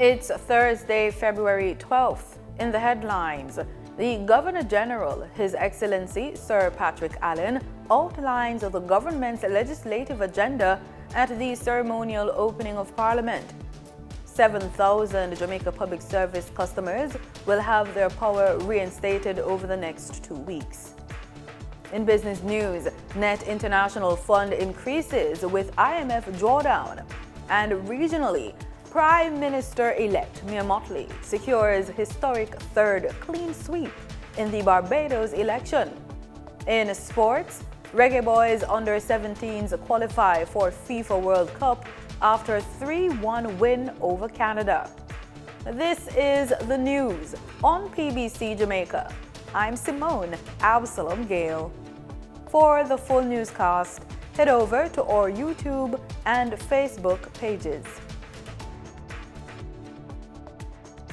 It's Thursday, February 12th. In the headlines, the Governor General, His Excellency Sir Patrick Allen, outlines the government's legislative agenda at the ceremonial opening of Parliament. 7,000 Jamaica Public Service customers will have their power reinstated over the next 2 weeks. In business news, net international fund increases with IMF drawdown. And regionally, Prime Minister-elect Mia Mottley secures historic third clean sweep in the Barbados election. In sports, Reggae Boys under-17s qualify for FIFA World Cup after a 3-1 win over Canada. This is the news on PBC Jamaica. I'm Simone Absalom Gale. For the full newscast, head over to our YouTube and Facebook pages.